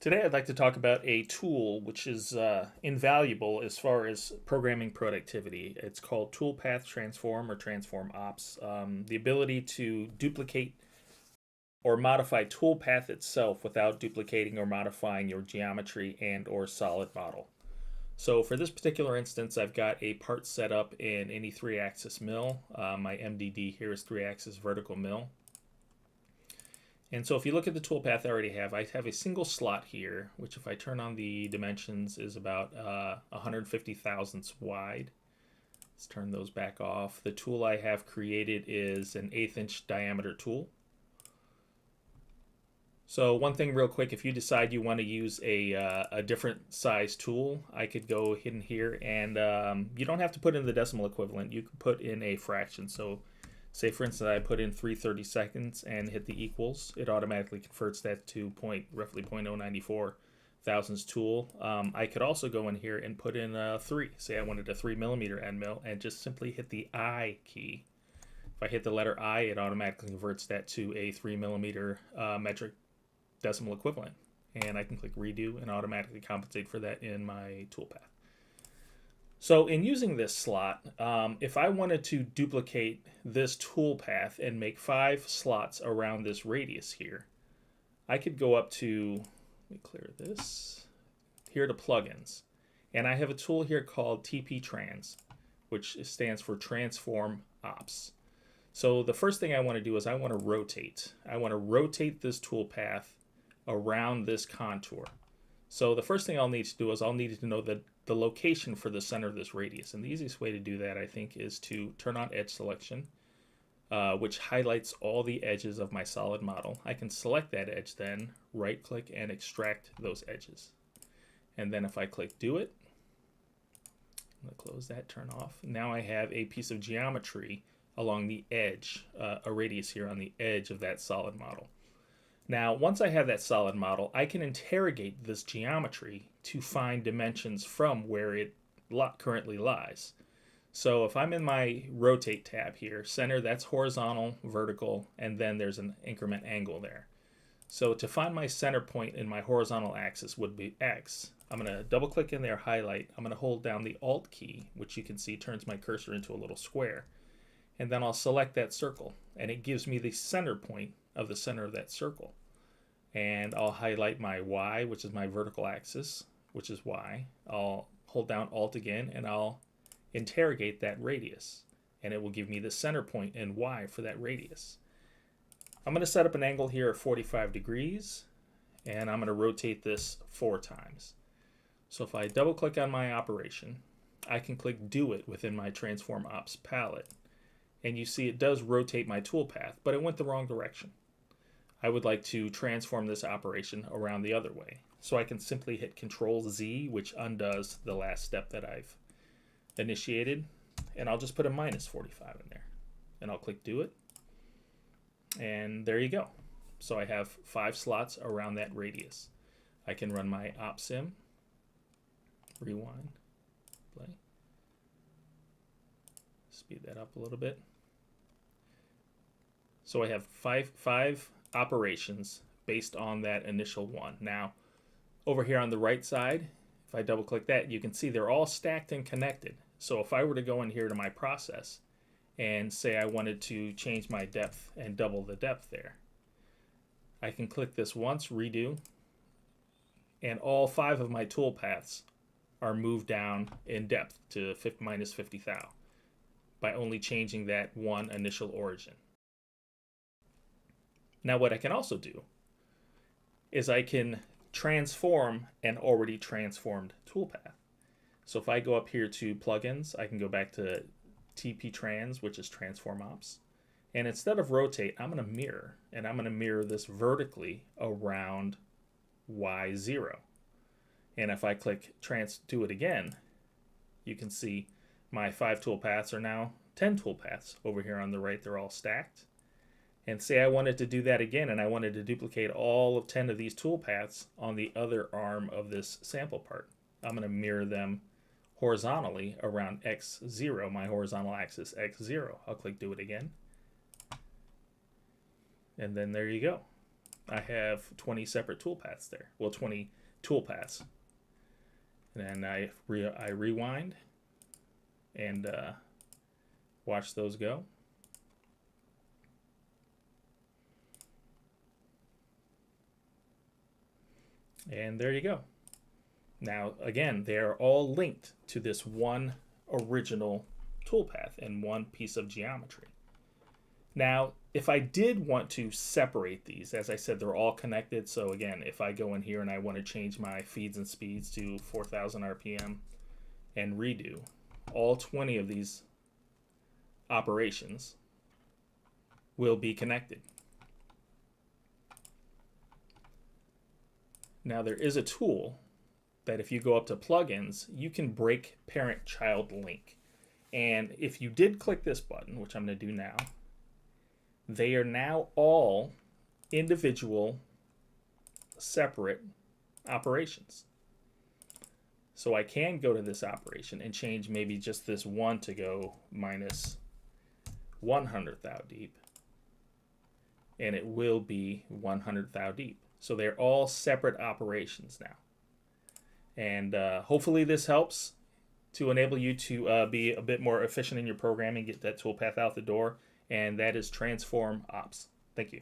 Today I'd like to talk about a tool which is invaluable as far as programming productivity. It's called Toolpath Transform or Transform Ops. The ability to duplicate or modify Toolpath itself without duplicating or modifying your geometry and or solid model. So for this particular instance, I've got a part set up in any 3-axis mill. My MDD here is 3-axis vertical mill. And so if you look at the toolpath I have a single slot here, which if I turn on the dimensions is about 150 thousandths wide. Let's turn those back off. The tool I have created is an 1/8 inch diameter tool. So one thing real quick, if you decide you want to use a different size tool, I could go in here and you don't have to put in the decimal equivalent. You could put in a fraction. So say for instance I put in 3/32 and hit the equals, it automatically converts that to roughly 0.094 thousandths tool. I could also go in here and put in a 3. Say I wanted a 3mm end mill and just simply hit the I key. If I hit the letter I, it automatically converts that to a 3mm metric decimal equivalent. And I can click redo and automatically compensate for that in my toolpath. So in using this slot, if I wanted to duplicate this toolpath and make 5 slots around this radius here, I could go up to, let me clear this, here to plugins. And I have a tool here called TP Trans, which stands for Transform Ops. So the first thing I want to do is I want to rotate. I want to rotate this toolpath around this contour. So the first thing I'll need to do is I'll need to know the location for the center of this radius. And the easiest way to do that, I think, is to turn on edge selection, which highlights all the edges of my solid model. I can select that edge, then right click and extract those edges. And then if I click do it, I'm going to close that, turn off. Now I have a piece of geometry along the edge, a radius here on the edge of that solid model. Now, once I have that solid model, I can interrogate this geometry to find dimensions from where it currently lies. So if I'm in my rotate tab here, center, that's horizontal, vertical, and then there's an increment angle there. So to find my center point in my horizontal axis would be X. I'm going to double click in there, highlight. I'm going to hold down the Alt key, which you can see turns my cursor into a little square. And then I'll select that circle, and it gives me the center point of the center of that circle. And I'll highlight my Y, which is my vertical axis, which is Y. I'll hold down Alt again, and I'll interrogate that radius. And it will give me the center point in Y for that radius. I'm going to set up an angle here of 45 degrees, and I'm going to rotate this 4 times. So if I double click on my operation, I can click Do It within my Transform Ops palette. And you see it does rotate my toolpath, but it went the wrong direction. I would like to transform this operation around the other way. So I can simply hit Control Z, which undoes the last step that I've initiated. And I'll just put a -45 in there. And I'll click Do It. And there you go. So I have 5 slots around that radius. I can run my OpSim, rewind, play. Speed that up a little bit. So I have five operations based on that initial one. Now, over here on the right side, if I double click that, you can see they're all stacked and connected. So if I were to go in here to my process and say I wanted to change my depth and double the depth there, I can click this once, redo, and all 5 of my tool paths are moved down in depth to -50 thou by only changing that one initial origin. Now what I can also do is I can transform an already transformed toolpath. So if I go up here to plugins, I can go back to TP Trans, which is Transform Ops. And instead of rotate, I'm going to mirror. And I'm going to mirror this vertically around Y0. And if I click do it again, you can see my 5 toolpaths are now 10 toolpaths. Over here on the right, they're all stacked. And say I wanted to do that again, and I wanted to duplicate all of 10 of these toolpaths on the other arm of this sample part. I'm going to mirror them horizontally around X0, my horizontal axis X0. I'll click Do It again. And then there you go. I have 20 separate toolpaths there. Well, 20 toolpaths. And then I rewind and watch those go. And there you go. Now, again, they are all linked to this one original toolpath and one piece of geometry. Now, if I did want to separate these, as I said, they're all connected. So again, if I go in here and I want to change my feeds and speeds to 4,000 RPM and redo, all 20 of these operations will be connected. Now, there is a tool that if you go up to plugins, you can break parent-child link. And if you did click this button, which I'm going to do now, they are now all individual, separate operations. So I can go to this operation and change maybe just this one to go minus 100 thou deep, and it will be 100 thou deep. So they're all separate operations now. And hopefully this helps to enable you to be a bit more efficient in your programming, get that toolpath out the door, and that is Transform Ops. Thank you.